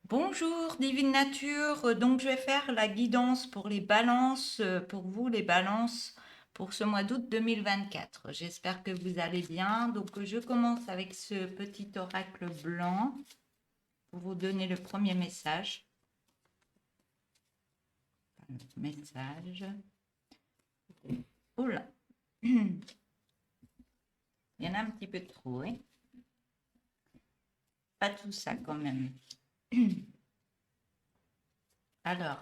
Bonjour Divine Nature, donc je vais faire la guidance pour les balances, pour vous les balances pour ce mois d'août 2024. J'espère que vous allez bien. Donc je commence avec ce petit oracle blanc pour vous donner le premier message. Message. Oula, il y en a un petit peu trop, hein. Pas tout ça quand même. Alors,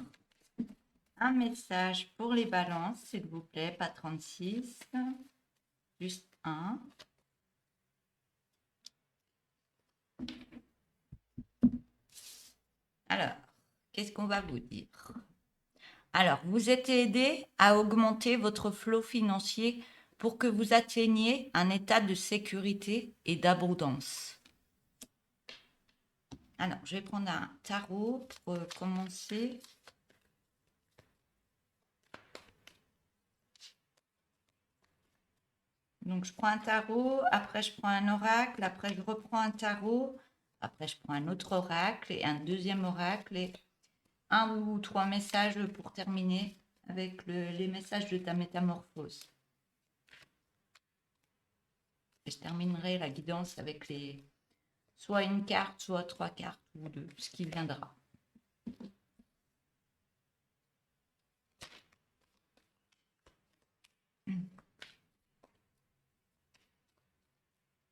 un message pour les balances, s'il vous plaît, pas 36, juste un. Alors, qu'est-ce qu'on va vous dire? Alors, vous êtes aidé à augmenter votre flot financier pour que vous atteigniez un état de sécurité et d'abondance. Alors, je vais prendre un tarot pour commencer. Donc, je prends un tarot, après je prends un oracle, après je reprends un tarot, après je prends un autre oracle et un deuxième oracle et un ou trois messages pour terminer avec les messages de ta métamorphose. Et je terminerai la guidance avec soit une carte, soit trois cartes ou deux, ce qui viendra.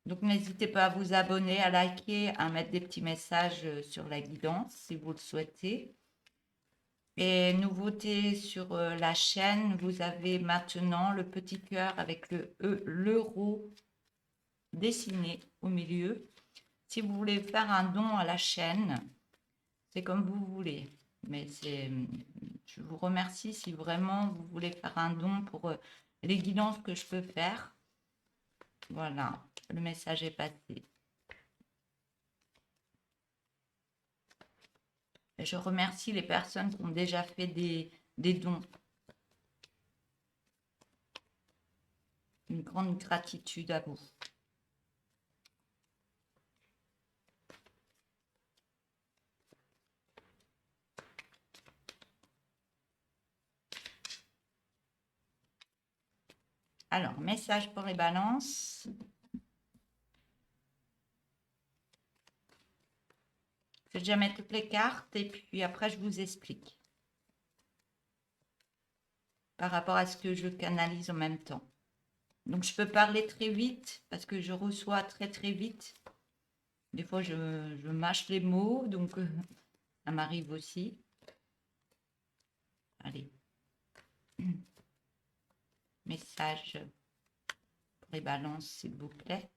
Donc n'hésitez pas à vous abonner, à liker, à mettre des petits messages sur la guidance si vous le souhaitez. Et nouveauté sur la chaîne, vous avez maintenant le petit cœur avec l'euro dessiné au milieu. Si vous voulez faire un don à la chaîne, c'est comme vous voulez. Mais je vous remercie si vraiment vous voulez faire un don pour les guidances que je peux faire. Voilà, le message est passé. Et je remercie les personnes qui ont déjà fait des dons. Une grande gratitude à vous. Alors, message pour les balances. Je vais déjà mettre toutes les cartes et puis après je vous explique. Par rapport à ce que je canalise en même temps. Donc je peux parler très vite parce que je reçois très très vite. Des fois je mâche les mots, donc ça m'arrive aussi. Allez. Message pour les balances, s'il vous plaît.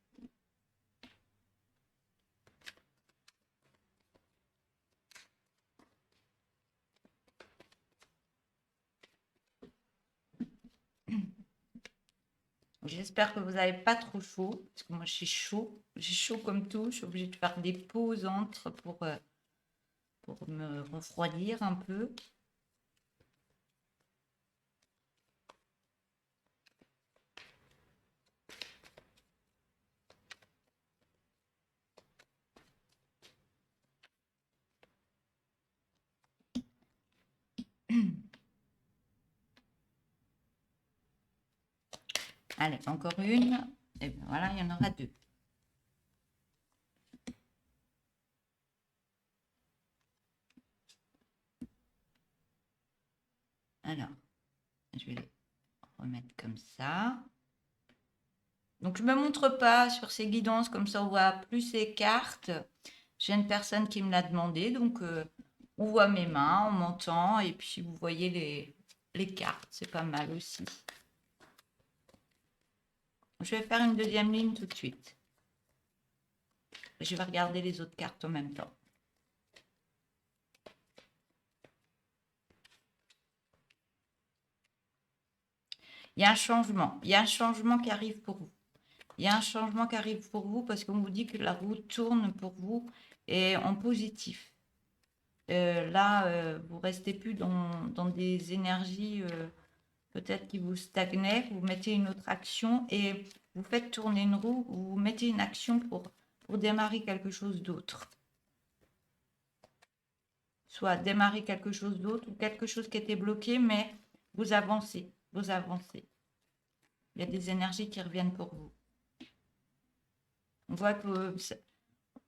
J'espère que vous n'avez pas trop chaud, parce que moi j'ai chaud. J'ai chaud comme tout. Je suis obligée de faire des pauses entre pour me refroidir un peu. Allez, encore une. Et bien voilà, il y en aura deux. Alors, je vais les remettre comme ça. Donc, je ne me montre pas sur ces guidances, comme ça on voit plus ces cartes. J'ai une personne qui me l'a demandé, donc on voit mes mains, on m'entend, et puis vous voyez les cartes, c'est pas mal aussi. Je vais faire une deuxième ligne tout de suite. Je vais regarder les autres cartes en même temps. Il y a un changement. Il y a un changement qui arrive pour vous. Il y a un changement qui arrive pour vous parce qu'on vous dit que la roue tourne pour vous et en positif. Là, vous restez plus dans des énergies peut-être qui vous stagnaient. Vous mettez une autre action et vous faites tourner une roue ou vous mettez une action pour démarrer quelque chose d'autre. soit démarrer quelque chose d'autre ou quelque chose qui était bloqué, mais vous avancez, vous avancez. Il y a des énergies qui reviennent pour vous. On voit que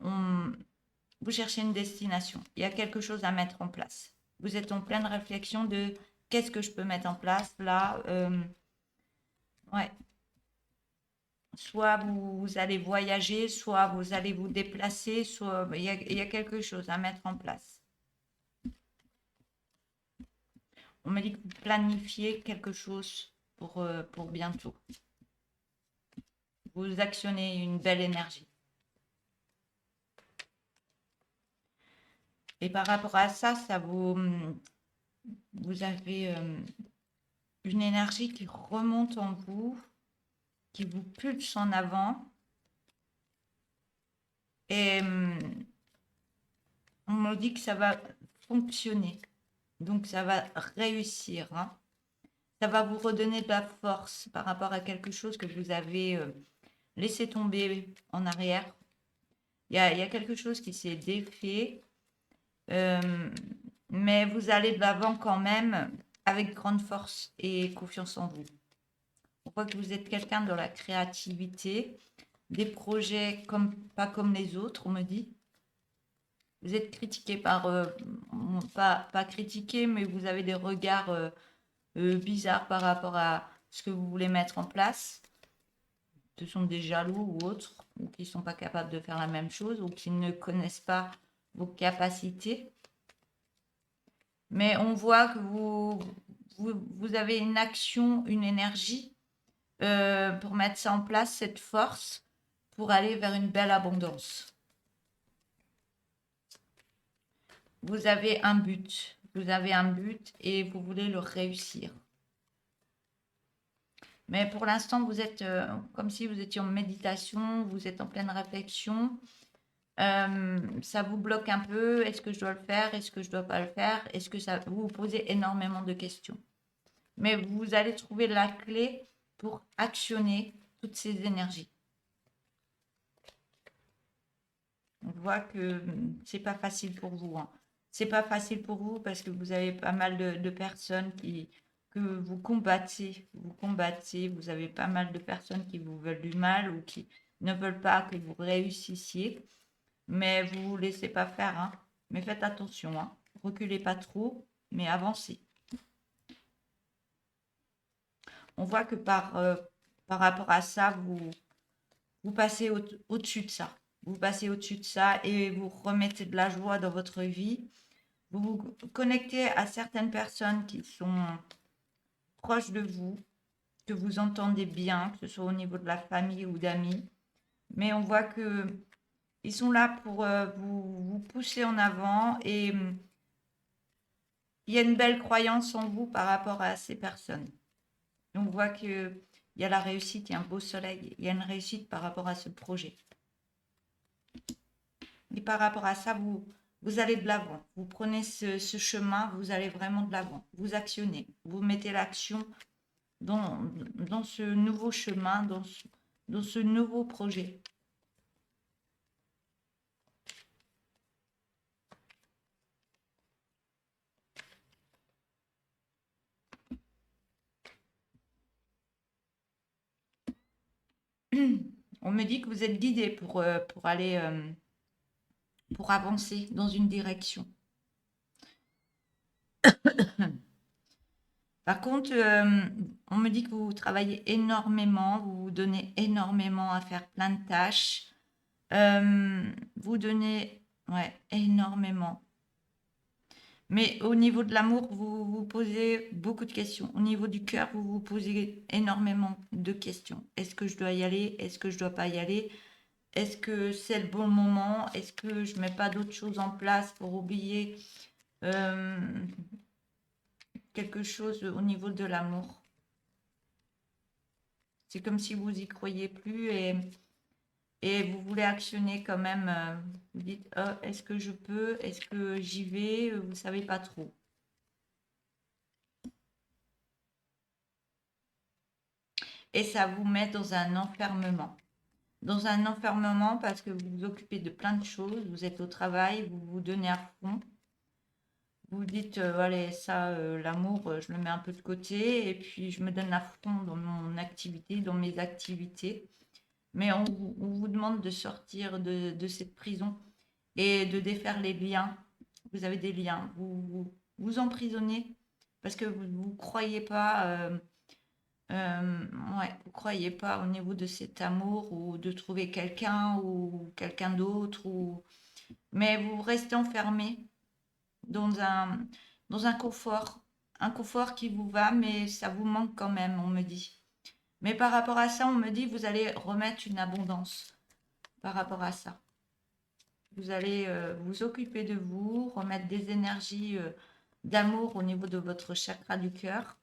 vous cherchez une destination. Il y a quelque chose à mettre en place. Vous êtes en pleine réflexion de qu'est-ce que je peux mettre en place là. Ouais. Soit vous allez voyager, soit vous allez vous déplacer, soit il y a quelque chose à mettre en place. On me dit que vous planifiez quelque chose pour bientôt. Vous actionnez une belle énergie. Et par rapport à ça, vous avez une énergie qui remonte en vous, qui vous pulse en avant. Et on me dit que ça va fonctionner. Donc, ça va réussir. Hein. Ça va vous redonner de la force par rapport à quelque chose que vous avez laissé tomber en arrière. Il y a quelque chose qui s'est défait. Mais vous allez de l'avant quand même avec grande force et confiance en vous. On voit que vous êtes quelqu'un dans la créativité, des projets pas comme les autres, on me dit. Vous êtes critiqué pas critiqué, mais vous avez des regards bizarres par rapport à ce que vous voulez mettre en place. Ce sont des jaloux ou autres, ou qui ne sont pas capables de faire la même chose, ou qui ne connaissent pas vos capacités. Mais on voit que vous avez une action, une énergie pour mettre ça en place, cette force, pour aller vers une belle abondance. Vous avez un but et vous voulez le réussir. Mais pour l'instant, vous êtes comme si vous étiez en méditation, vous êtes en pleine réflexion. Ça vous bloque un peu. Est-ce que je dois le faire? Est-ce que je ne dois pas le faire? Est-ce que ça vous posez énormément de questions? Mais vous allez trouver la clé pour actionner toutes ces énergies. On voit que c'est pas facile pour vous. Hein. C'est pas facile pour vous parce que vous avez pas mal de personnes que vous combattez. Vous avez pas mal de personnes qui vous veulent du mal ou qui ne veulent pas que vous réussissiez. Mais vous ne vous laissez pas faire. Hein. Mais faites attention. Hein. Reculez pas trop, mais avancez. On voit que par rapport à ça, vous passez au-dessus de ça. Vous passez au-dessus de ça et vous remettez de la joie dans votre vie. Vous vous connectez à certaines personnes qui sont proches de vous, que vous entendez bien, que ce soit au niveau de la famille ou d'amis. Mais on voit que ils sont là pour vous pousser en avant et il y a une belle croyance en vous par rapport à ces personnes. On voit qu'il y a la réussite, il y a un beau soleil, il y a une réussite par rapport à ce projet. Et par rapport à ça, vous allez de l'avant. Vous prenez ce chemin, vous allez vraiment de l'avant. Vous actionnez, vous mettez l'action dans ce nouveau chemin, dans ce nouveau projet. On me dit que vous êtes guidé pour aller, pour avancer dans une direction. Par contre, on me dit que vous travaillez énormément, vous vous donnez énormément à faire plein de tâches. Vous donnez énormément. Mais au niveau de l'amour, vous vous posez beaucoup de questions. Au niveau du cœur, vous vous posez énormément de questions. Est-ce que je dois y aller? Est-ce que je ne dois pas y aller? Est-ce que c'est le bon moment? Est-ce que je ne mets pas d'autres choses en place pour oublier quelque chose au niveau de l'amour? C'est comme si vous y croyez plus et vous voulez actionner quand même. Vous dites, oh, est-ce que je peux? Est-ce que j'y vais? Vous ne savez pas trop. Et ça vous met dans un enfermement. Dans un enfermement parce que vous vous occupez de plein de choses, vous êtes au travail, vous vous donnez à fond. Vous dites, allez, ça, l'amour, je le mets un peu de côté et puis je me donne à fond dans mon activité, dans mes activités. Mais on vous demande de sortir de cette prison et de défaire les liens. Vous avez des liens, vous emprisonnez parce que vous croyez pas, ouais, vous croyez pas au niveau de cet amour ou de trouver quelqu'un ou quelqu'un d'autre mais vous restez enfermé dans dans un confort qui vous va, mais ça vous manque quand même, on me dit. Mais par rapport à ça, on me dit vous allez remettre une abondance par rapport à ça. Vous allez vous occuper de vous, remettre des énergies d'amour au niveau de votre chakra du cœur.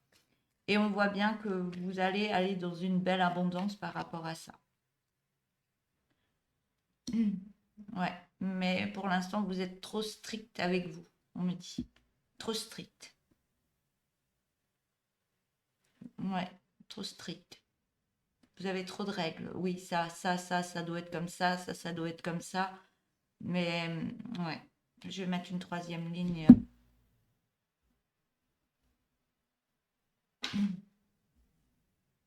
Et on voit bien que vous allez aller dans une belle abondance par rapport à ça. Ouais, mais pour l'instant, vous êtes trop strict avec vous, on me dit. Trop strict. Ouais, trop strict. Vous avez trop de règles. Oui, ça doit être comme ça doit être comme ça. Mais ouais, je vais mettre une troisième ligne.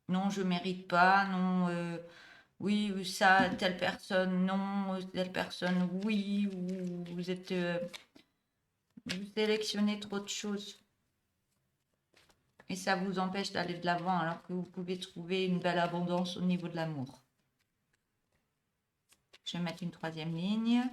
Non, je mérite pas. Non, oui, ça, telle personne, non, telle personne, oui. Vous êtes, vous sélectionnez trop de choses. Et ça vous empêche d'aller de l'avant alors que vous pouvez trouver une belle abondance au niveau de l'amour. Je vais mettre une troisième ligne.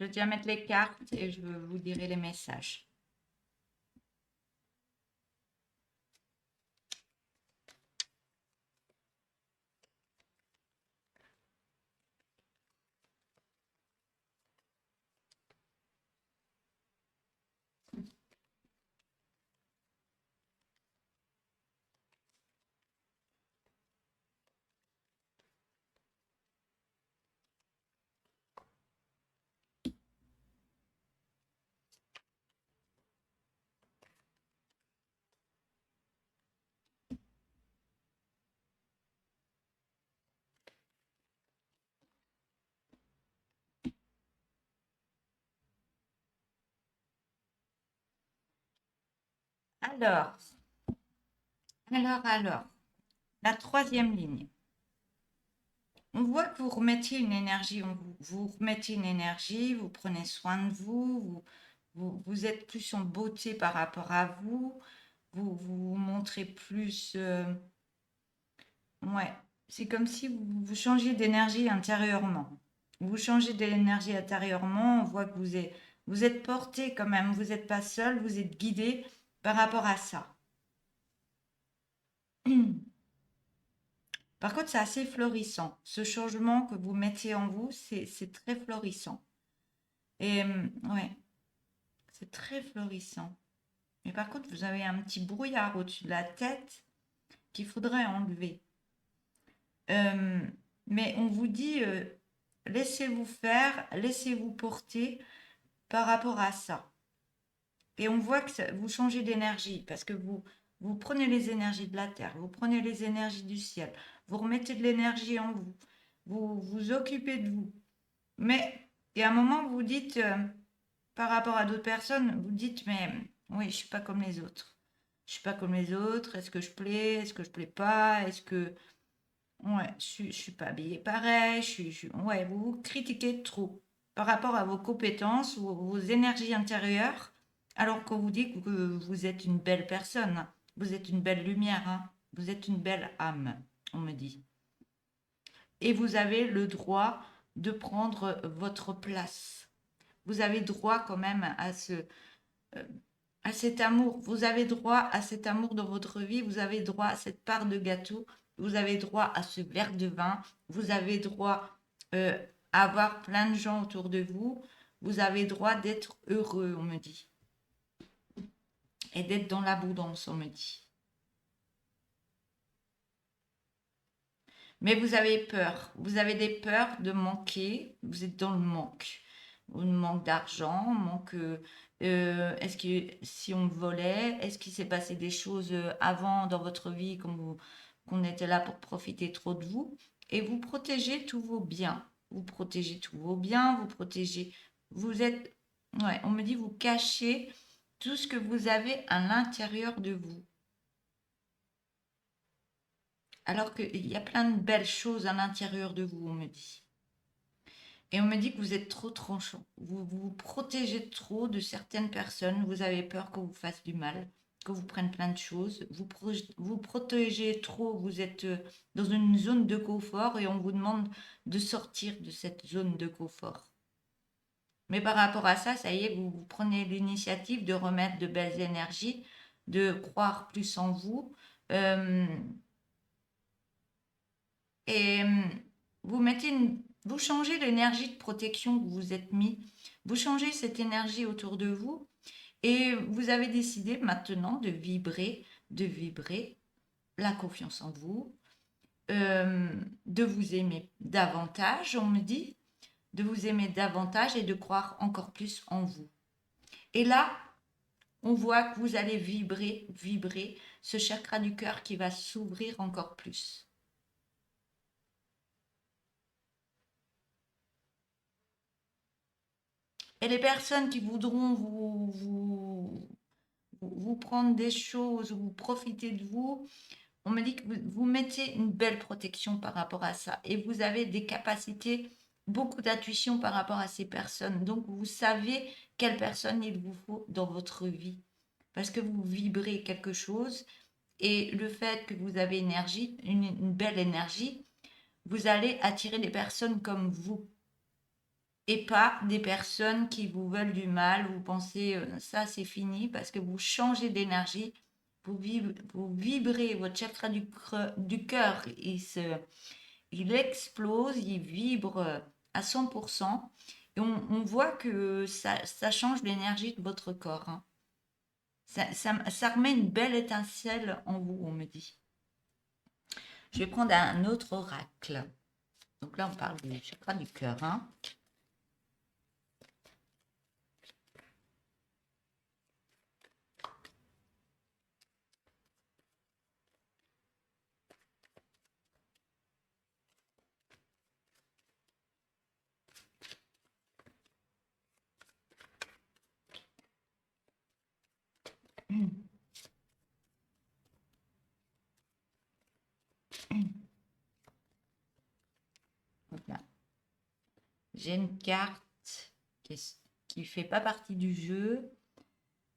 Je vais déjà mettre les cartes et je vous dirai les messages. Alors, alors, la troisième ligne. On voit que vous remettiez une énergie en vous. Vous remettez une énergie, vous prenez soin de vous, vous êtes plus en beauté par rapport à vous, vous montrez plus. Ouais, c'est comme si vous changez d'énergie intérieurement. Vous changez d'énergie intérieurement, on voit que vous êtes porté quand même, vous n'êtes pas seul, vous êtes guidé par rapport à ça. Par contre, c'est assez florissant. Ce changement que vous mettez en vous, c'est très florissant. Et ouais, c'est très florissant. Mais par contre, vous avez un petit brouillard au-dessus de la tête qu'il faudrait enlever. Euh, mais on vous dit, laissez-vous faire, laissez-vous porter par rapport à ça. Et on voit que vous changez d'énergie parce que vous prenez les énergies de la terre, vous prenez les énergies du ciel, vous remettez de l'énergie en vous, vous vous occupez de vous. Mais il y a un moment, vous dites, par rapport à d'autres personnes, vous dites, mais oui, je suis pas comme les autres. Je suis pas comme les autres. Est-ce que je plais? Est-ce que je plais pas? Est-ce que ouais, je suis pas habillée pareil. Ouais, vous vous critiquez trop par rapport à vos compétences, vos énergies intérieures, alors qu'on vous dit que vous êtes une belle personne. Vous êtes une belle lumière, hein. Vous êtes une belle âme, on me dit. Et vous avez le droit de prendre votre place. Vous avez droit quand même à cet amour. Vous avez droit à cet amour dans votre vie. Vous avez droit à cette part de gâteau. Vous avez droit à ce verre de vin. Vous avez droit à avoir plein de gens autour de vous. Vous avez droit d'être heureux, on me dit. Et d'être dans l'abondance, on me dit. Mais vous avez peur. Vous avez des peurs de manquer. Vous êtes dans le manque. Un manque d'argent, manque. Est-ce que si on volait, est-ce qu'il s'est passé des choses avant dans votre vie qu'on était là pour profiter trop de vous? Et vous protégez tous vos biens. Vous protégez tous vos biens. Vous protégez. Vous êtes. Ouais, on me dit vous cachez tout ce que vous avez à l'intérieur de vous. Alors qu'il y a plein de belles choses à l'intérieur de vous, on me dit. Et on me dit que vous êtes trop tranchant. Vous vous protégez trop de certaines personnes. Vous avez peur qu'on vous fasse du mal, qu'on vous prenne plein de choses. Vous protégez trop. Vous êtes dans une zone de confort et on vous demande de sortir de cette zone de confort. Mais par rapport à ça, ça y est, vous prenez l'initiative de remettre de belles énergies, de croire plus en vous. Euh, et vous changez l'énergie de protection que vous vous êtes mis, vous changez cette énergie autour de vous et vous avez décidé maintenant de vibrer la confiance en vous, de vous aimer davantage, on me dit, de vous aimer davantage et de croire encore plus en vous. Et là, on voit que vous allez vibrer ce chakra du cœur qui va s'ouvrir encore plus. Et les personnes qui voudront vous prendre des choses, vous profiter de vous, on me dit que vous mettez une belle protection par rapport à ça. Et vous avez des capacités, beaucoup d'intuition par rapport à ces personnes. Donc, vous savez quelle personne il vous faut dans votre vie. Parce que vous vibrez quelque chose. Et le fait que vous avez une belle énergie, vous allez attirer des personnes comme vous et pas des personnes qui vous veulent du mal. Vous pensez ça c'est fini parce que vous changez d'énergie, vous vibrez, votre chakra du cœur, il explose, il vibre à 100%. Et on voit que ça change l'énergie de votre corps. Hein. Ça remet une belle étincelle en vous, on me dit. Je vais prendre un autre oracle. Donc là, on parle du chakra du cœur. Hein. Voilà. J'ai une carte qui fait pas partie du jeu.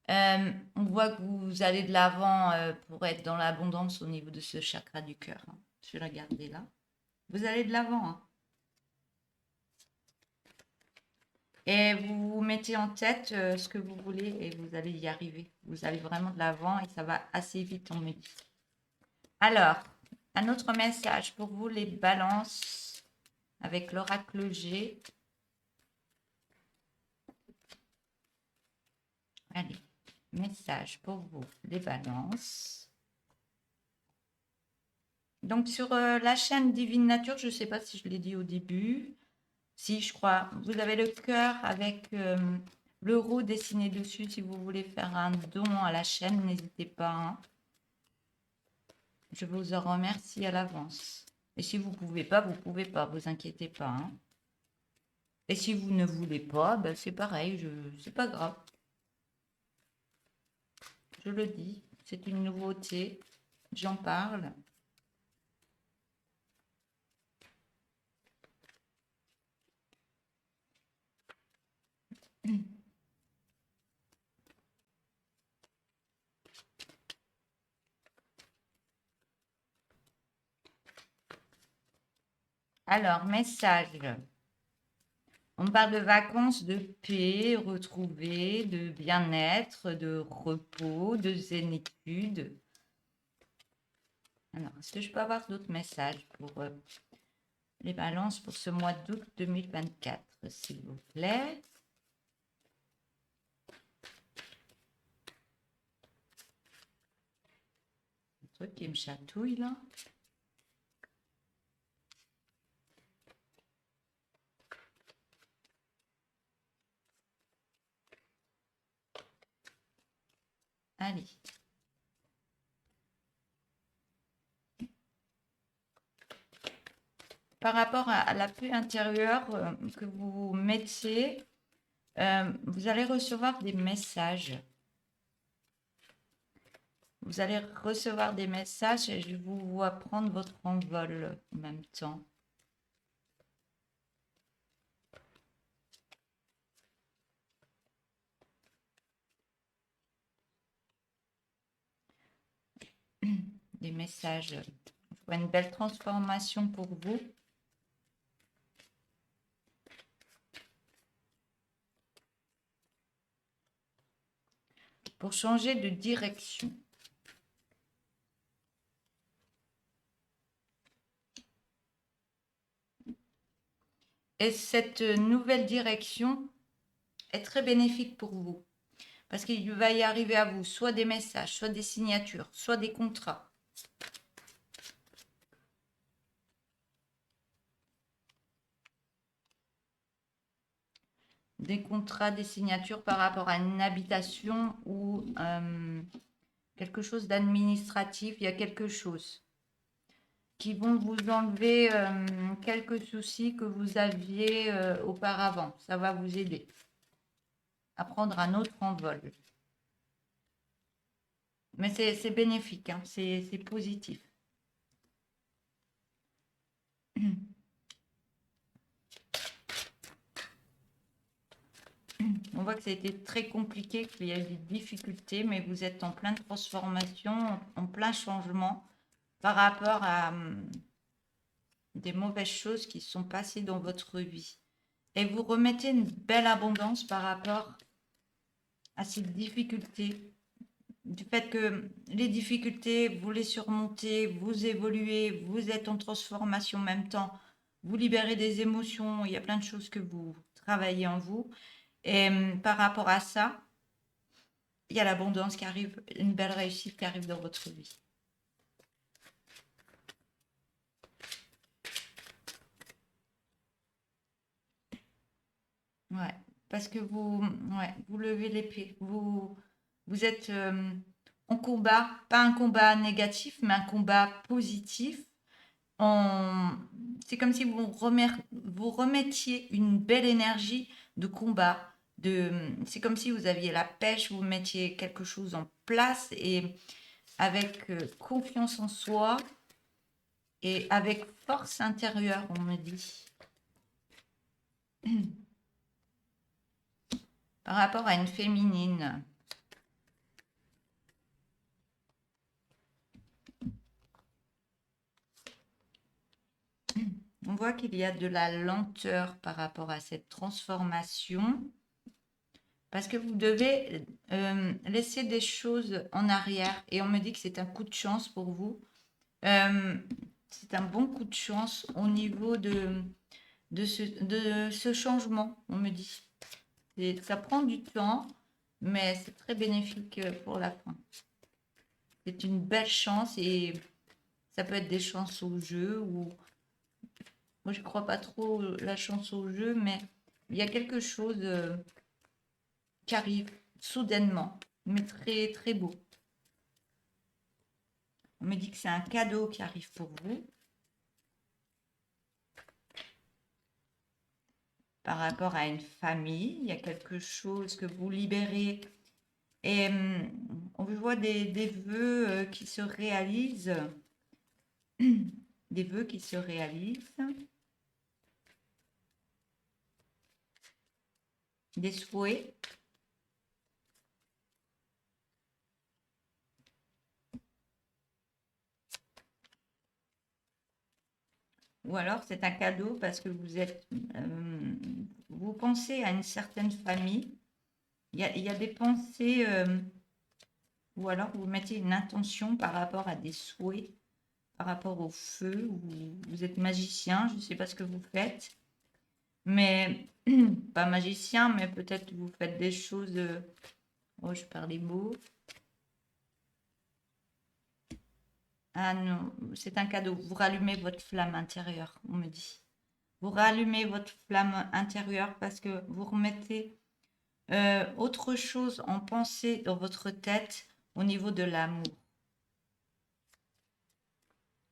On voit que vous allez de l'avant pour être dans l'abondance au niveau de ce chakra du cœur. Hein. Je vais la garder là. Vous allez de l'avant. Hein. Et vous vous mettez en tête ce que vous voulez et vous allez y arriver. Vous allez vraiment de l'avant et ça va assez vite, on me dit. Alors, un autre message pour vous, les balances, avec l'oracle G. Allez, message pour vous, les balances. Donc, sur la chaîne Divine Nature, je ne sais pas si je l'ai dit au début. Si, je crois. Vous avez le cœur avec l'euro dessiné dessus. Si vous voulez faire un don à la chaîne, n'hésitez pas. Hein. Je vous en remercie à l'avance. Et si vous ne pouvez pas, vous ne pouvez pas. Vous inquiétez pas. Hein. Et si vous ne voulez pas, ben c'est pareil. C'est pas grave. Je le dis. C'est une nouveauté. J'en parle. Alors, message. On parle de vacances, de paix retrouvée, de bien-être, de repos, de zénitude. Alors, est-ce que je peux avoir d'autres messages pour les balances pour ce mois d'août 2024, s'il vous plaît? Un truc qui me chatouille là. Allez. Par rapport à la paix intérieure que vous mettiez, vous allez recevoir des messages. Vous allez recevoir des messages et je vous vois prendre votre envol en même temps. Des messages. Je vois une belle transformation pour vous. Pour changer de direction. Et cette nouvelle direction est très bénéfique pour vous. Parce qu'il va y arriver à vous soit des messages, soit des signatures, soit des contrats. Des contrats, des signatures par rapport à une habitation ou quelque chose d'administratif. Il y a quelque chose qui vont vous enlever quelques soucis que vous aviez auparavant. Ça va vous aider à prendre un autre envol. Mais c'est bénéfique, hein, c'est positif. On voit que ça a été très compliqué, qu'il y a eu des difficultés, mais vous êtes en pleine transformation, en plein changement par rapport à des mauvaises choses qui sont passées dans votre vie. Et vous remettez une belle abondance par rapport à ces difficultés. Du fait que les difficultés, vous les surmontez, vous évoluez, vous êtes en transformation en même temps, vous libérez des émotions, il y a plein de choses que vous travaillez en vous. Et par rapport à ça, il y a l'abondance qui arrive, une belle réussite qui arrive dans votre vie. Ouais, parce que vous levez l'épée. Vous êtes en combat, pas un combat négatif, mais un combat positif. C'est comme si vous remettiez une belle énergie de combat. C'est comme si vous aviez la pêche, vous mettiez quelque chose en place et avec confiance en soi et avec force intérieure, on me dit. Par rapport à une féminine. On voit qu'il y a de la lenteur par rapport à cette transformation. Parce que vous devez laisser des choses en arrière. Et on me dit que c'est un coup de chance pour vous. C'est un bon coup de chance au niveau de ce changement, on me dit. Ça prend du temps, mais c'est très bénéfique pour la fin. C'est une belle chance et ça peut être des chances au jeu ou... Moi, je ne crois pas trop la chance au jeu, mais il y a quelque chose qui arrive soudainement, mais très, très beau. On me dit que c'est un cadeau qui arrive pour vous. Par rapport à une famille, il y a quelque chose que vous libérez. Et on voit des vœux qui se réalisent. Des vœux qui se réalisent. Des souhaits. ou alors c'est un cadeau parce que vous pensez à une certaine famille. Il y a des pensées, ou alors vous mettez une intention par rapport à des souhaits, par rapport au feu, ou vous êtes magicien, je ne sais pas ce que vous faites, mais pas magicien, mais peut-être vous faites des choses. Oh, je perds les mots. Ah non, c'est un cadeau. Vous rallumez votre flamme intérieure, on me dit. Vous rallumez votre flamme intérieure parce que vous remettez autre chose en pensée dans votre tête au niveau de l'amour.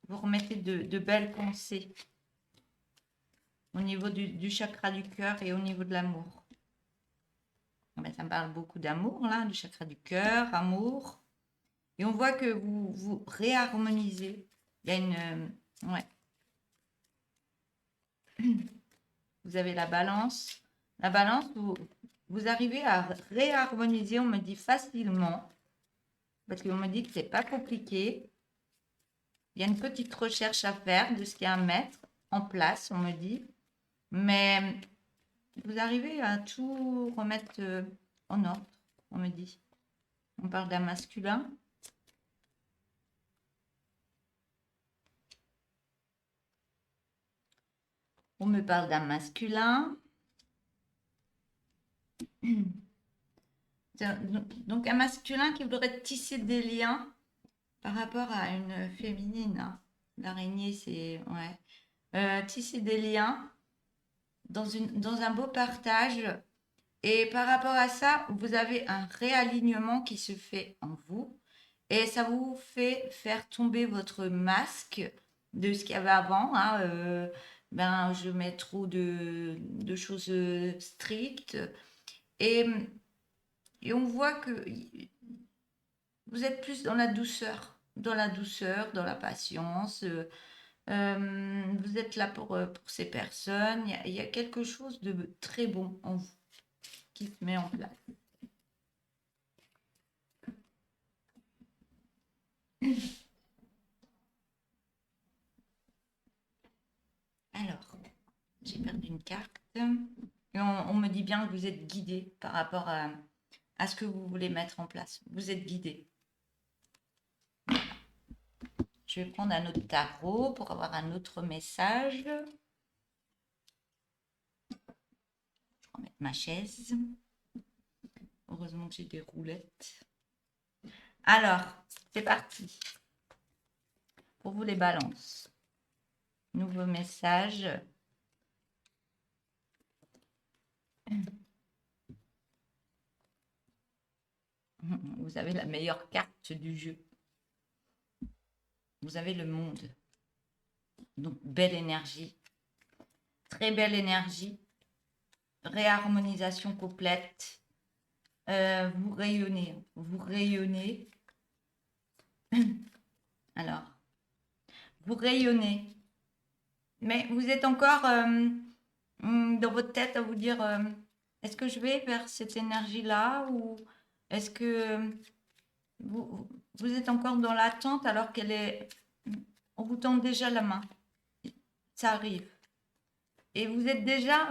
Vous remettez de belles pensées au niveau du chakra du cœur et au niveau de l'amour. Ben, ça me parle beaucoup d'amour, là, du chakra du cœur, amour. Et on voit que vous réharmonisez. Il y a une... ouais. Vous avez la balance. La balance, vous arrivez à réharmoniser, on me dit facilement, parce qu'on me dit que c'est pas compliqué. Il y a une petite recherche à faire de ce qu'il y a à mettre en place, on me dit. Mais vous arrivez à tout remettre en ordre, on me dit. On parle d'un masculin. On me parle d'un masculin. Donc un masculin qui voudrait tisser des liens par rapport à une féminine. Hein. L'araignée, c'est... Ouais. Tisser des liens dans un beau partage. Et par rapport à ça, vous avez un réalignement qui se fait en vous. Et ça vous fait faire tomber votre masque de ce qu'il y avait avant. Hein, ben, je mets trop de choses strictes. Et, et on voit que vous êtes plus dans la douceur, dans la patience. Vous êtes là pour ces personnes. Il y a quelque chose de très bon en vous qui se met en place. Alors, j'ai perdu une carte. Et on me dit bien que vous êtes guidé par rapport à ce que vous voulez mettre en place. Vous être guidé. Je vais prendre un autre tarot pour avoir un autre message. Je vais remettre ma chaise. Heureusement que j'ai des roulettes. Alors, c'est parti. Pour vous les balances. Nouveau message. Vous avez la meilleure carte du jeu. Vous avez le monde. Donc, belle énergie. Très belle énergie. Réharmonisation complète. Vous rayonnez. Vous rayonnez. Alors, vous rayonnez. Mais vous êtes encore dans votre tête à vous dire est-ce que je vais vers cette énergie-là ou est-ce que vous êtes encore dans l'attente alors qu'elle est. On vous tend déjà la main. Ça arrive. Et vous êtes déjà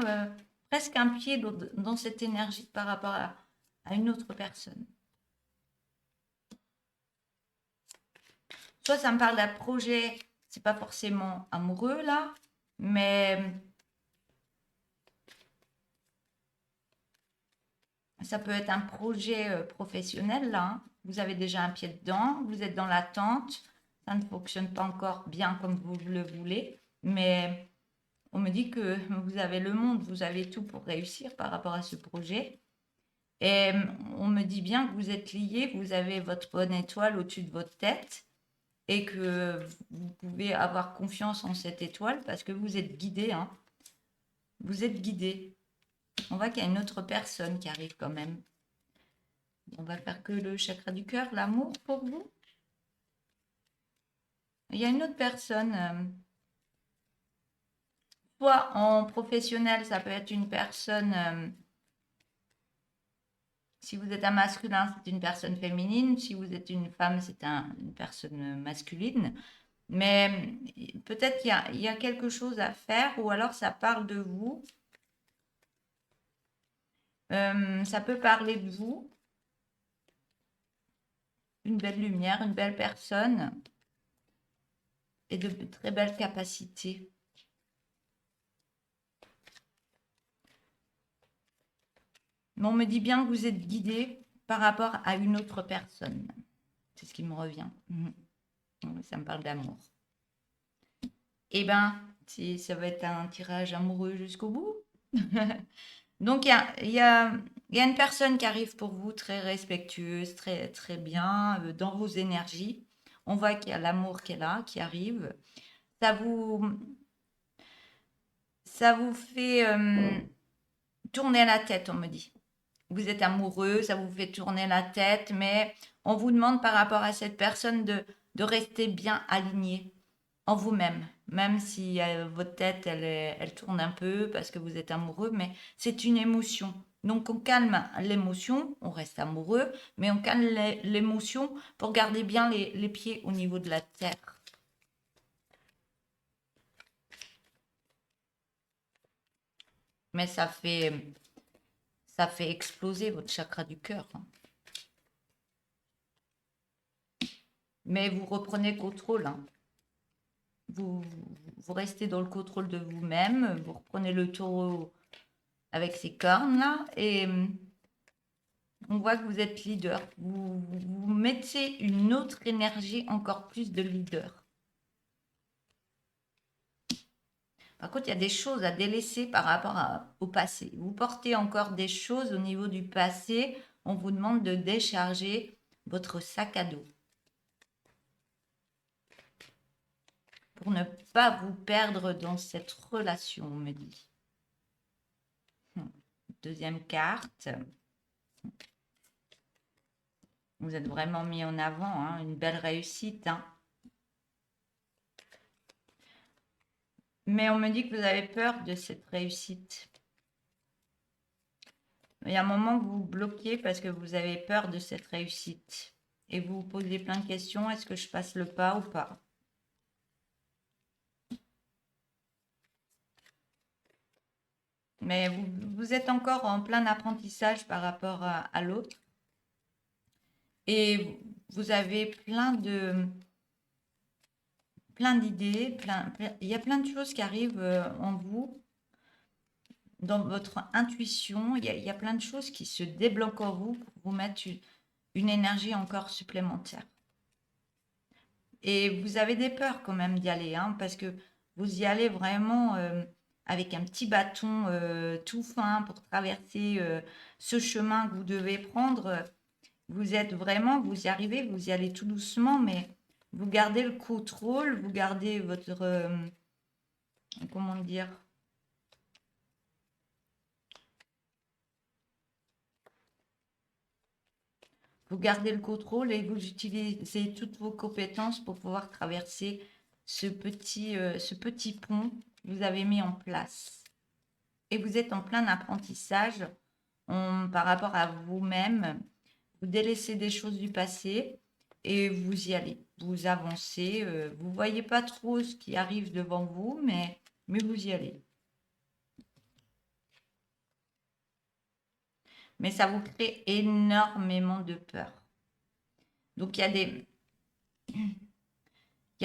presque un pied dans cette énergie par rapport à une autre personne. Soit ça me parle d'un projet, c'est pas forcément amoureux là, mais ça peut être un projet professionnel là. Hein. Vous avez déjà un pied dedans, vous êtes dans l'attente, ça ne fonctionne pas encore bien comme vous le voulez, mais on me dit que vous avez le monde, vous avez tout pour réussir par rapport à ce projet. Et on me dit bien que vous êtes lié, vous avez votre bonne étoile au-dessus de votre tête et que vous pouvez avoir confiance en cette étoile parce que vous êtes guidé. Hein. Vous êtes guidé. On voit qu'il y a une autre personne qui arrive quand même. On va faire que le chakra du cœur, l'amour pour vous. Il y a une autre personne. Soit en professionnel, ça peut être une personne. Si vous êtes un masculin, c'est une personne féminine. Si vous êtes une femme, c'est une personne masculine. Mais peut-être il y a quelque chose à faire ou alors ça parle de vous. Ça peut parler de vous, une belle lumière, une belle personne et de très belles capacités. Mais on me dit bien que vous êtes guidé par rapport à une autre personne. C'est ce qui me revient. Ça me parle d'amour. Eh bien, ça va être un tirage amoureux jusqu'au bout. Donc, il y a une personne qui arrive pour vous très respectueuse, très, très bien, dans vos énergies. On voit qu'il y a l'amour qui est là, qui arrive. Ça vous, ça vous fait tourner la tête, on me dit. Vous êtes amoureux, ça vous fait tourner la tête, mais on vous demande par rapport à cette personne de rester bien aligné en vous-même, même si votre tête, elle tourne un peu parce que vous êtes amoureux, mais c'est une émotion. Donc on calme l'émotion, on reste amoureux, mais on calme l'émotion pour garder bien les pieds au niveau de la terre. Mais ça fait exploser votre chakra du cœur. Mais vous reprenez contrôle. Vous restez dans le contrôle de vous-même. Vous reprenez le taureau avec ses cornes là. Et on voit que vous êtes leader. Vous mettez une autre énergie, encore plus de leader. Par contre, il y a des choses à délaisser par rapport au passé. Vous portez encore des choses au niveau du passé. On vous demande de décharger votre sac à dos. Pour ne pas vous perdre dans cette relation, on me dit. Deuxième carte. Vous êtes vraiment mis en avant, une belle réussite. Mais on me dit que vous avez peur de cette réussite. Il y a un moment que vous vous bloquez parce que vous avez peur de cette réussite. Et vous vous posez plein de questions. Est-ce que je passe le pas ou pas? Mais vous êtes encore en plein apprentissage par rapport à l'autre. Et vous avez plein d'idées, il y a plein de choses qui arrivent en vous, dans votre intuition. Il y a plein de choses qui se débloquent en vous pour vous mettre une énergie encore supplémentaire. Et vous avez des peurs quand même d'y aller, parce que vous y allez vraiment avec un petit bâton tout fin pour traverser ce chemin que vous devez prendre. Vous êtes vraiment, vous y arrivez, vous y allez tout doucement, mais vous gardez le contrôle, vous gardez votre, comment dire, vous gardez le contrôle et vous utilisez toutes vos compétences pour pouvoir traverser ce petit pont que vous avez mis en place. Et vous êtes en plein apprentissage par rapport à vous-même. Vous délaissez des choses du passé et vous y allez. Vous avancez. Vous ne voyez pas trop ce qui arrive devant vous, mais vous y allez. Mais ça vous crée énormément de peur. Donc il y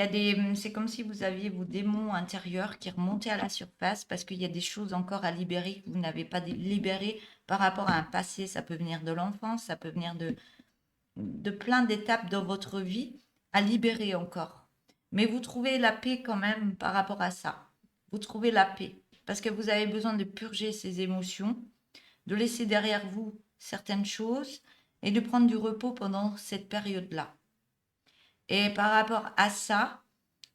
a des, c'est comme si vous aviez vos démons intérieurs qui remontaient à la surface parce qu'il y a des choses encore à libérer que vous n'avez pas libérées par rapport à un passé. Ça peut venir de l'enfance, ça peut venir de plein d'étapes dans votre vie à libérer encore. Mais vous trouvez la paix quand même par rapport à ça. Vous trouvez la paix parce que vous avez besoin de purger ces émotions, de laisser derrière vous certaines choses et de prendre du repos pendant cette période-là. Et par rapport à ça,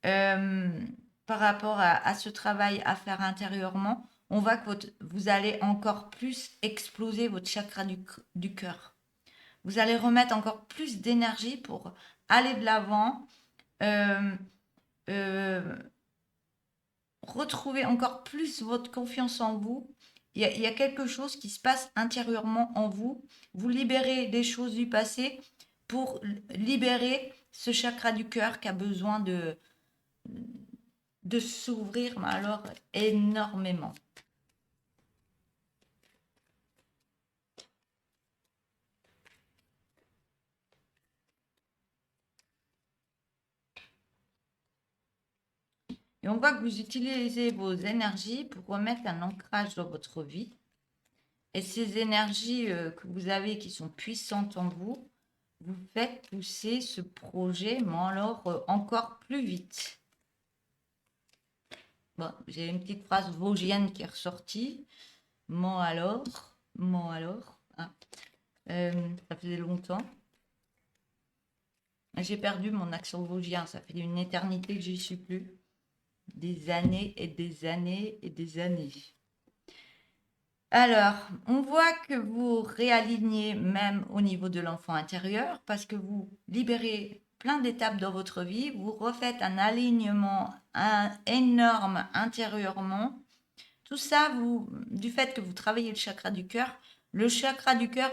par rapport à ce travail à faire intérieurement, on voit que vous allez encore plus exploser votre chakra du cœur. Vous allez remettre encore plus d'énergie pour aller de l'avant, retrouver encore plus votre confiance en vous. Il y a quelque chose qui se passe intérieurement en vous. Vous libérez des choses du passé pour libérer ce chakra du cœur qui a besoin de s'ouvrir, mais alors énormément. Et on voit que vous utilisez vos énergies pour remettre un ancrage dans votre vie. Et ces énergies que vous avez qui sont puissantes en vous, vous faites pousser ce projet, mais alors encore plus vite. Bon, j'ai une petite phrase vosgienne qui est ressortie. Mon alors, hein. Ça faisait longtemps. J'ai perdu mon accent vosgien, ça fait une éternité que j'y suis plus. Des années et des années et des années. Alors, on voit que vous réalignez même au niveau de l'enfant intérieur parce que vous libérez plein d'étapes dans votre vie, vous refaites un alignement énorme intérieurement. Tout ça, du fait que vous travaillez le chakra du cœur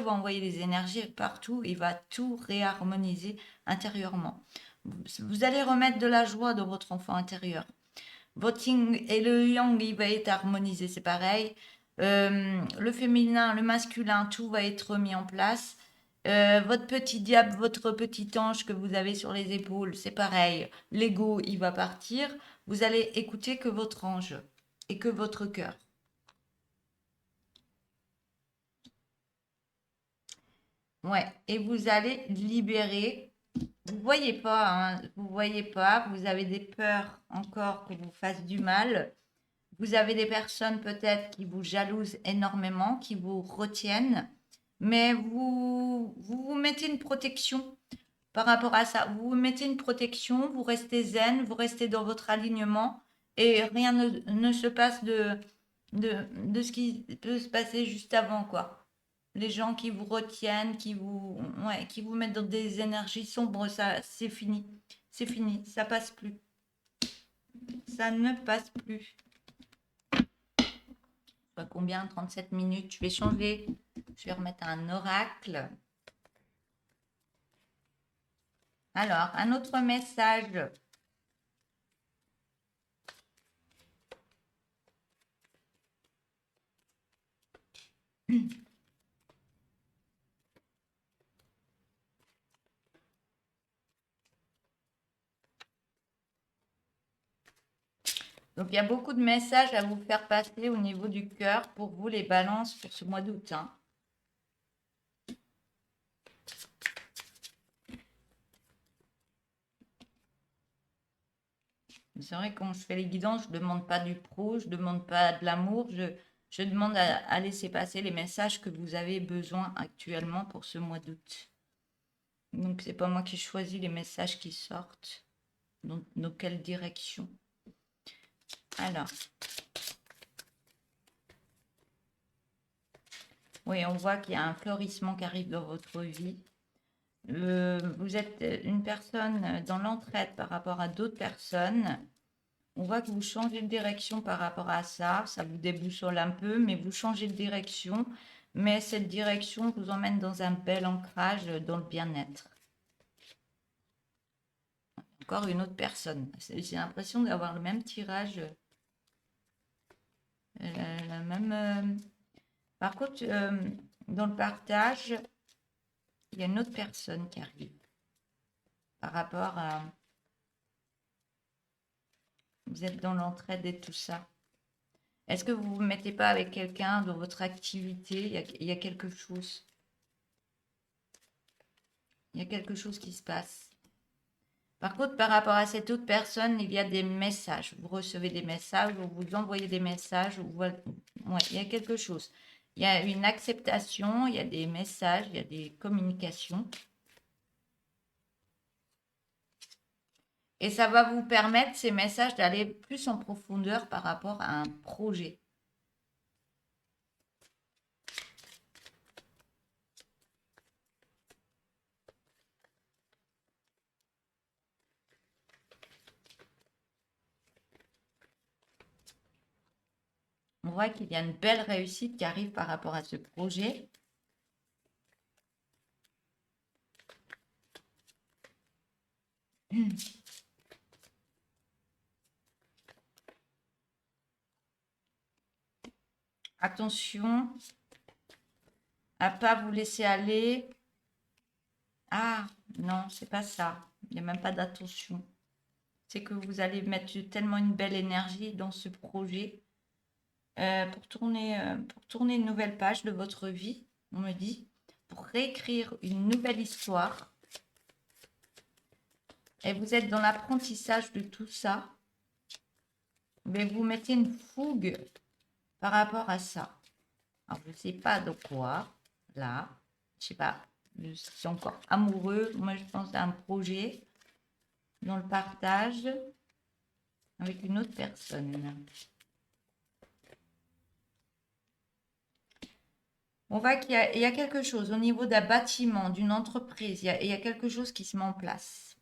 va envoyer les énergies partout et va tout réharmoniser intérieurement. Vous allez remettre de la joie dans votre enfant intérieur. Votre yin et le yang, il va être harmonisé, c'est pareil. Le féminin, le masculin, tout va être mis en place. Votre petit diable, votre petit ange que vous avez sur les épaules, c'est pareil. L'ego, il va partir. Vous allez écouter que votre ange et que votre cœur. Ouais, et vous allez libérer. Vous voyez pas, hein, vous voyez pas. Vous avez des peurs encore que vous fasse du mal. Vous avez des personnes peut-être qui vous jalousent énormément, qui vous retiennent, mais vous mettez une protection par rapport à ça. Vous vous mettez une protection, vous restez zen, vous restez dans votre alignement et rien ne se passe de ce qui peut se passer juste avant, quoi. Les gens qui vous retiennent, qui vous mettent dans des énergies sombres, ça, c'est fini. C'est fini, ça passe plus. Ça ne passe plus. Combien? 37 minutes. Je vais changer. Je vais remettre un oracle. Alors, un autre message. Donc, il y a beaucoup de messages à vous faire passer au niveau du cœur pour vous, les balances, pour ce mois d'août. Hein. C'est vrai que quand je fais les guidances, je ne demande pas du pro, je ne demande pas de l'amour, je demande à laisser passer les messages que vous avez besoin actuellement pour ce mois d'août. Donc, c'est pas moi qui choisis les messages qui sortent. Donc, dans quelle direction? Alors. Oui, on voit qu'il y a un florissement qui arrive dans votre vie. Vous êtes une personne dans l'entraide par rapport à d'autres personnes. On voit que vous changez de direction par rapport à ça. Ça vous déboussole un peu, mais vous changez de direction. Mais cette direction vous emmène dans un bel ancrage dans le bien-être. Encore une autre personne. J'ai l'impression d'avoir le même tirage. La même. Par contre, dans le partage, il y a une autre personne qui arrive par rapport à... Vous êtes dans l'entraide et tout ça. Est-ce que vous ne vous mettez pas avec quelqu'un dans votre activité? Il y a quelque chose. Il y a quelque chose qui se passe. Par contre, par rapport à cette autre personne, il y a des messages. Vous recevez des messages, vous envoyez des messages. Ouais, il y a quelque chose. Il y a une acceptation, il y a des messages, il y a des communications. Et ça va vous permettre, ces messages, d'aller plus en profondeur par rapport à un projet. On voit qu'il y a une belle réussite qui arrive par rapport à ce projet. Attention à pas vous laisser aller. Ah, non, c'est pas ça. Il n'y a même pas d'attention. C'est que vous allez mettre tellement une belle énergie dans ce projet pour tourner une nouvelle page de votre vie, on me dit, pour réécrire une nouvelle histoire. Et vous êtes dans l'apprentissage de tout ça. Mais vous mettez une fougue par rapport à ça. Alors, je ne sais pas de quoi, là. Je sais pas. Je suis encore amoureux. Moi, je pense à un projet dans le partage avec une autre personne. On voit qu'il y a quelque chose au niveau d'un bâtiment, d'une entreprise. Il y a quelque chose qui se met en place.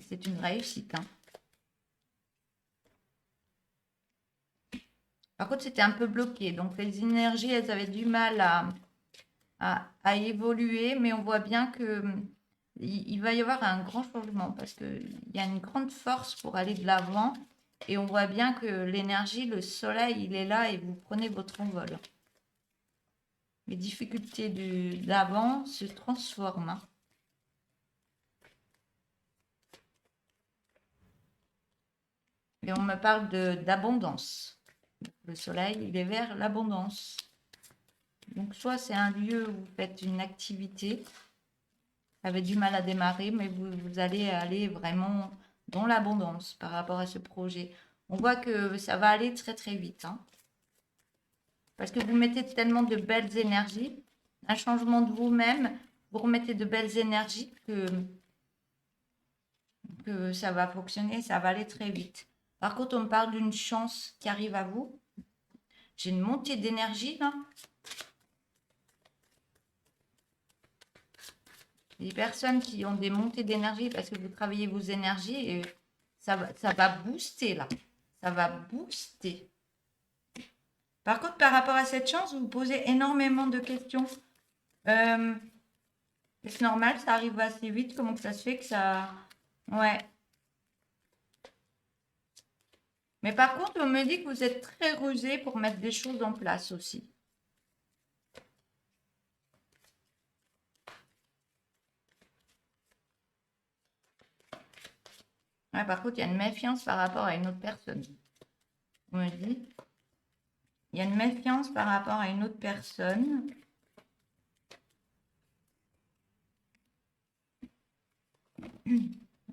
C'est une réussite, hein. Par contre, c'était un peu bloqué. Donc, les énergies, elles avaient du mal à évoluer. Mais on voit bien que il va y avoir un grand changement parce qu'il y a une grande force pour aller de l'avant. Et on voit bien que l'énergie, le soleil, il est là et vous prenez votre envol. Les difficultés d'avant se transforment, hein. Et on me parle d'abondance. Le soleil, il est vers l'abondance. Donc, soit c'est un lieu où vous faites une activité, ça avait du mal à démarrer, mais vous allez aller vraiment dans l'abondance par rapport à ce projet. On voit que ça va aller très très vite, hein, parce que vous mettez tellement de belles énergies, un changement de vous-même, vous remettez de belles énergies que ça va fonctionner, ça va aller très vite. Par contre, on me parle d'une chance qui arrive à vous. J'ai une montée d'énergie là. Les personnes qui ont des montées d'énergie parce que vous travaillez vos énergies et ça va booster là. Ça va booster. Par contre, par rapport à cette chance, vous vous posez énormément de questions. C'est normal, ça arrive assez vite. Comment que ça se fait que ça... Ouais. Mais par contre, on me dit que vous êtes très rusé pour mettre des choses en place aussi. Ouais, par contre, il y a une méfiance par rapport à une autre personne. On me dit, il y a une méfiance par rapport à une autre personne.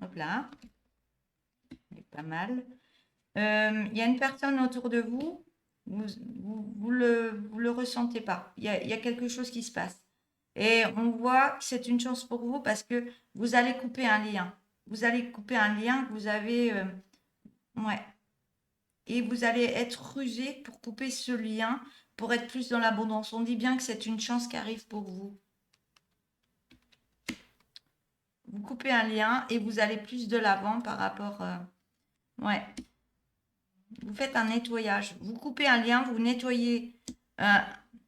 Hop là. C'est pas mal. Il y a une personne autour de vous, vous le ressentez pas. Il y a quelque chose qui se passe. Et on voit que c'est une chance pour vous parce que vous allez couper un lien. Vous allez couper un lien que vous avez. Ouais. Et vous allez être rusé pour couper ce lien, pour être plus dans l'abondance. On dit bien que c'est une chance qui arrive pour vous. Vous coupez un lien et vous allez plus de l'avant par rapport. Ouais. Vous faites un nettoyage. Vous coupez un lien, vous nettoyez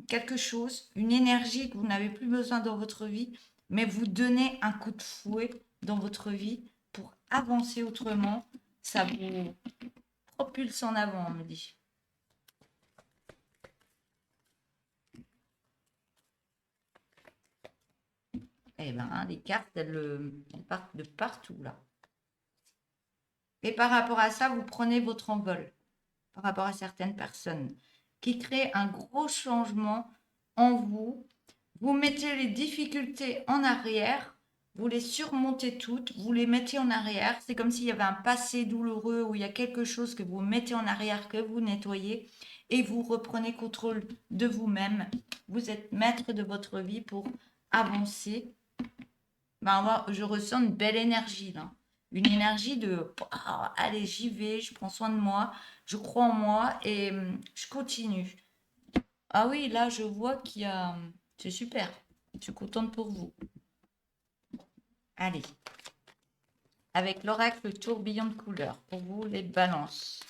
quelque chose, une énergie que vous n'avez plus besoin dans votre vie, mais vous donnez un coup de fouet dans votre vie pour avancer autrement. Ça vous propulse en avant, on me dit. Eh bien, les cartes, elles partent de partout, là. Et par rapport à ça, vous prenez votre envol par rapport à certaines personnes qui créent un gros changement en vous. Vous mettez les difficultés en arrière, vous les surmontez toutes, vous les mettez en arrière. C'est comme s'il y avait un passé douloureux où il y a quelque chose que vous mettez en arrière, que vous nettoyez et vous reprenez contrôle de vous-même. Vous êtes maître de votre vie pour avancer. Ben, moi, je ressens une belle énergie là. Une énergie de allez, j'y vais, je prends soin de moi, je crois en moi et je continue. Ah oui, là, je vois qu'il y a. C'est super. Je suis contente pour vous. Allez. Avec l'oracle tourbillon de couleurs. Pour vous, les balances.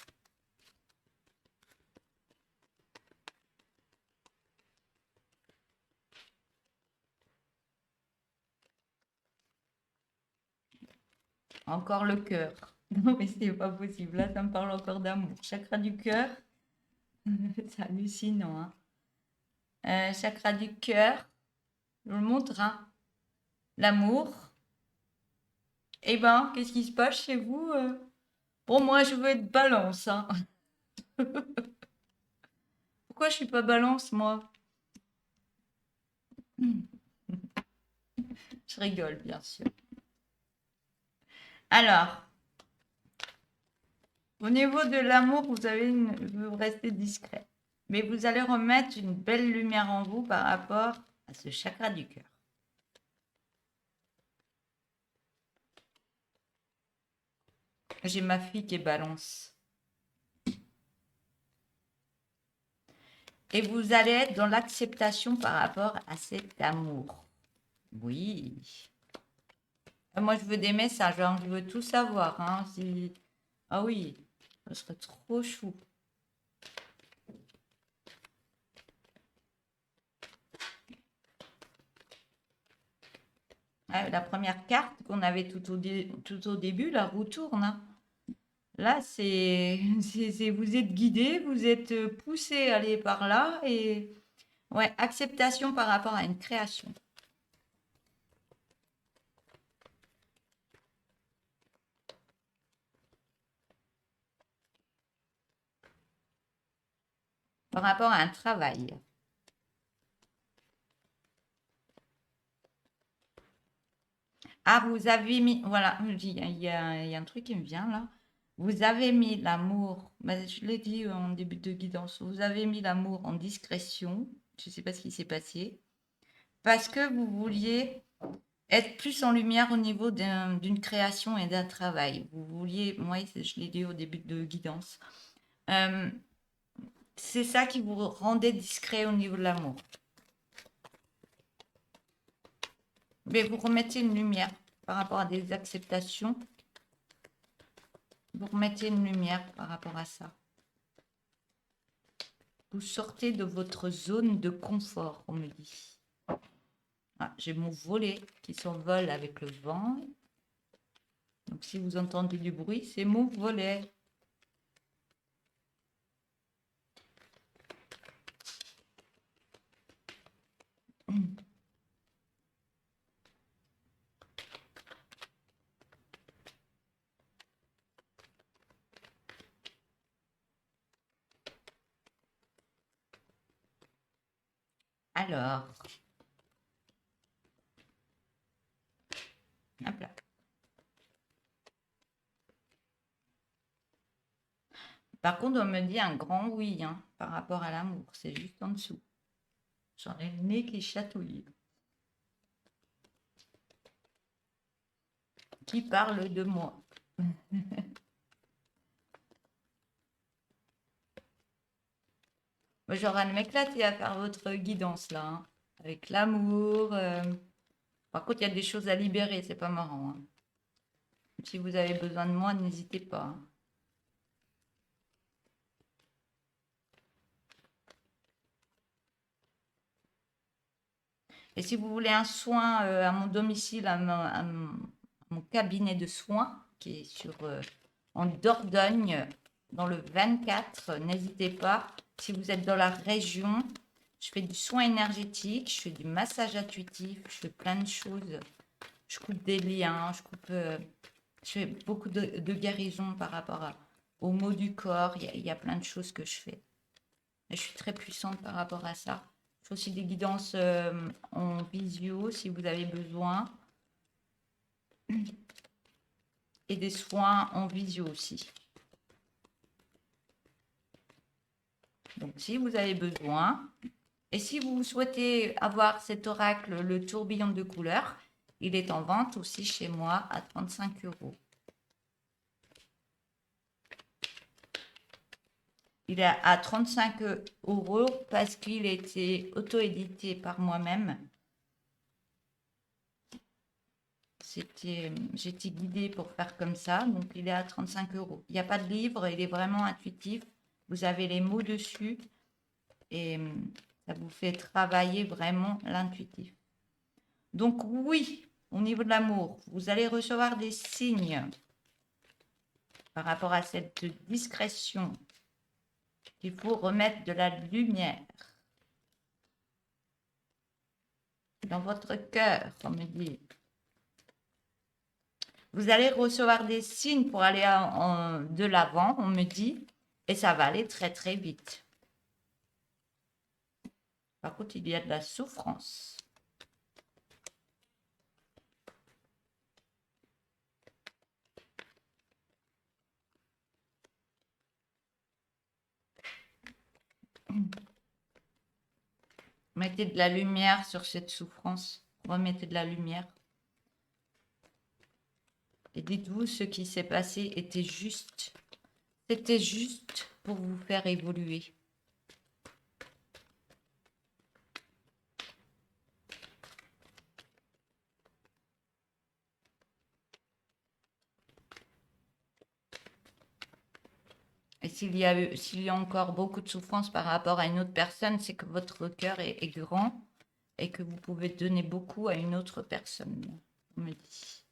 Encore le cœur. Non, mais c'est pas possible. Là, ça me parle encore d'amour. Chakra du cœur. C'est hallucinant, hein. Chakra du cœur, je vous le montre, hein. L'amour. Eh ben, qu'est-ce qui se passe chez vous? Bon, moi, je veux être balance, hein. Pourquoi je suis pas balance, moi? Je rigole, bien sûr. Alors, au niveau de l'amour, vous restez discret. Mais vous allez remettre une belle lumière en vous par rapport à ce chakra du cœur. J'ai ma fille qui est balance. Et vous allez être dans l'acceptation par rapport à cet amour. Oui. Moi, je veux des messages, hein, je veux tout savoir, hein, Ah oui, ce serait trop chou. Ah, la première carte qu'on avait tout au début, la roue tourne, hein. Là, vous êtes guidé, vous êtes poussé à aller par là et ouais, acceptation par rapport à une création. Par rapport à un travail. Ah, vous avez mis, voilà, il y a un truc qui me vient là. Vous avez mis l'amour, je l'ai dit en début de guidance, vous avez mis l'amour en discrétion. Je ne sais pas ce qui s'est passé. Parce que vous vouliez être plus en lumière au niveau d'une création et d'un travail. Vous vouliez, moi, je l'ai dit au début de guidance, euh, c'est ça qui vous rendait discret au niveau de l'amour. Mais vous remettez une lumière par rapport à des acceptations. Vous remettez une lumière par rapport à ça. Vous sortez de votre zone de confort, on me dit. Ah, j'ai mon volet qui s'envole avec le vent. Donc si vous entendez du bruit, c'est mon volet. Alors, hop là. Par contre, on me dit un grand oui, hein, par rapport à l'amour. C'est juste en dessous. J'en ai le nez qui chatouille. Qui parle de moi? Moi, j'aurais de m'éclater à faire votre guidance là, hein, avec l'amour. Par contre, il y a des choses à libérer, c'est pas marrant, hein. Si vous avez besoin de moi, n'hésitez pas, hein. Et si vous voulez un soin à mon domicile, mon cabinet de soins, qui est en Dordogne, dans le 24, n'hésitez pas. Si vous êtes dans la région, je fais du soin énergétique, je fais du massage intuitif, je fais plein de choses. Je coupe des liens, je fais beaucoup de guérison par rapport aux maux du corps. Il y a plein de choses que je fais. Et je suis très puissante par rapport à ça. Je fais aussi des guidances en visio si vous avez besoin. Et des soins en visio aussi. Donc si vous avez besoin, et si vous souhaitez avoir cet oracle, le tourbillon de couleurs, il est en vente aussi chez moi à 35 €. Il est à 35 € parce qu'il a été auto-édité par moi-même. J'étais guidée pour faire comme ça, donc il est à 35 €. Il n'y a pas de livre, il est vraiment intuitif. Vous avez les mots dessus et ça vous fait travailler vraiment l'intuitif. Donc oui, au niveau de l'amour, vous allez recevoir des signes par rapport à cette discrétion qu'il faut remettre de la lumière dans votre cœur, on me dit. Vous allez recevoir des signes pour aller de l'avant, on me dit, et ça va aller très très vite. Par contre, il y a de la souffrance. Mettez de la lumière sur cette souffrance. Remettez de la lumière. Et dites-vous, ce qui s'est passé était juste. C'était juste pour vous faire évoluer. Et s'il y a encore beaucoup de souffrance par rapport à une autre personne, c'est que votre cœur est grand et que vous pouvez donner beaucoup à une autre personne, on me dit.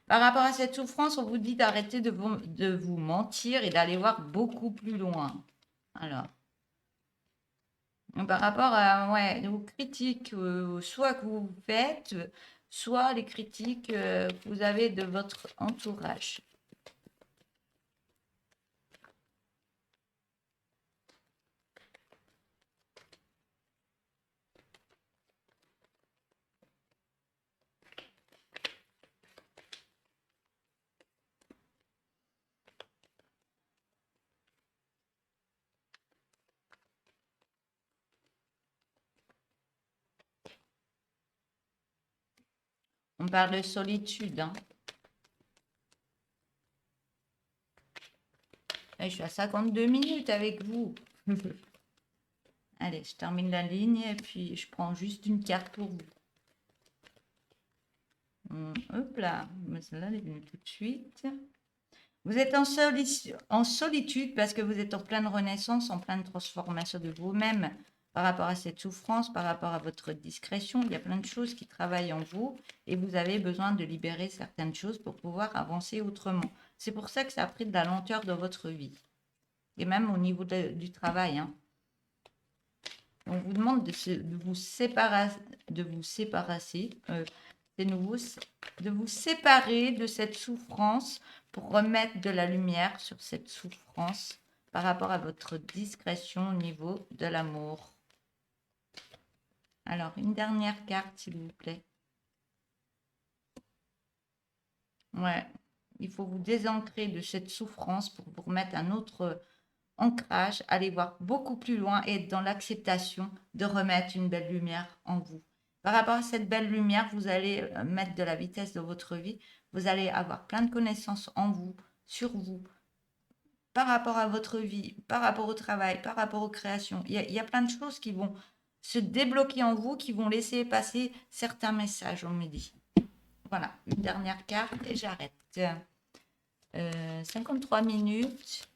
Par rapport à cette souffrance, on vous dit d'arrêter de vous mentir et d'aller voir beaucoup plus loin. Alors, par rapport aux critiques, soit que vous faites, soit les critiques que vous avez de votre entourage. On parle de solitude. Hein. Et je suis à 52 minutes avec vous. Allez, je termine la ligne et puis je prends juste une carte pour vous. Hop là, celle-là elle est venue tout de suite. Vous êtes en solitude parce que vous êtes en pleine renaissance, en pleine transformation de vous-même par rapport à cette souffrance, par rapport à votre discrétion. Il y a plein de choses qui travaillent en vous et vous avez besoin de libérer certaines choses pour pouvoir avancer autrement. C'est pour ça que ça a pris de la lenteur dans votre vie et même au niveau du travail. Hein. On vous demande de vous séparer, c'est nouveau, de vous séparer de cette souffrance pour remettre de la lumière sur cette souffrance par rapport à votre discrétion au niveau de l'amour. Alors, une dernière carte, s'il vous plaît. Ouais, il faut vous désancrer de cette souffrance pour vous remettre un autre ancrage, aller voir beaucoup plus loin et être dans l'acceptation de remettre une belle lumière en vous. Par rapport à cette belle lumière, vous allez mettre de la vitesse dans votre vie, vous allez avoir plein de connaissances en vous, sur vous, par rapport à votre vie, par rapport au travail, par rapport aux créations. Il y a plein de choses qui vont se débloquer en vous, qui vont laisser passer certains messages, on me dit. Voilà, une dernière carte et j'arrête. 53 minutes.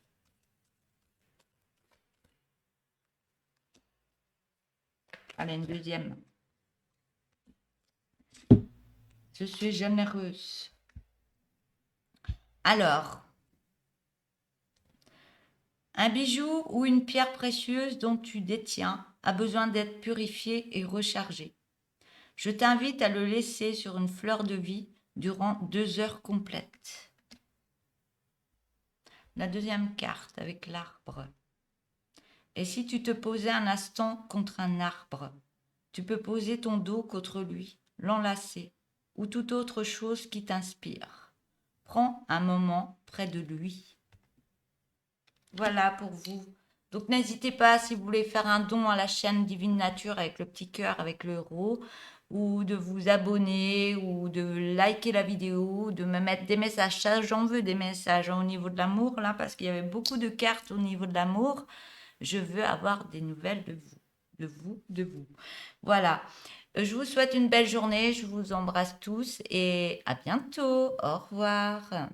Allez, une deuxième. Je suis généreuse. Alors, un bijou ou une pierre précieuse dont tu détiens a besoin d'être purifié et rechargé. Je t'invite à le laisser sur une fleur de vie durant 2 heures complètes. La deuxième carte avec l'arbre. Et si tu te posais un instant contre un arbre, tu peux poser ton dos contre lui, l'enlacer, ou toute autre chose qui t'inspire. Prends un moment près de lui. Voilà pour vous. Donc n'hésitez pas, si vous voulez faire un don à la chaîne Divine Nature avec le petit cœur, avec l'euro, ou de vous abonner, ou de liker la vidéo, de me mettre des messages. Ça, j'en veux des messages au niveau de l'amour, là, parce qu'il y avait beaucoup de cartes au niveau de l'amour. Je veux avoir des nouvelles de vous, de vous, de vous. Voilà. Je vous souhaite une belle journée. Je vous embrasse tous et à bientôt. Au revoir.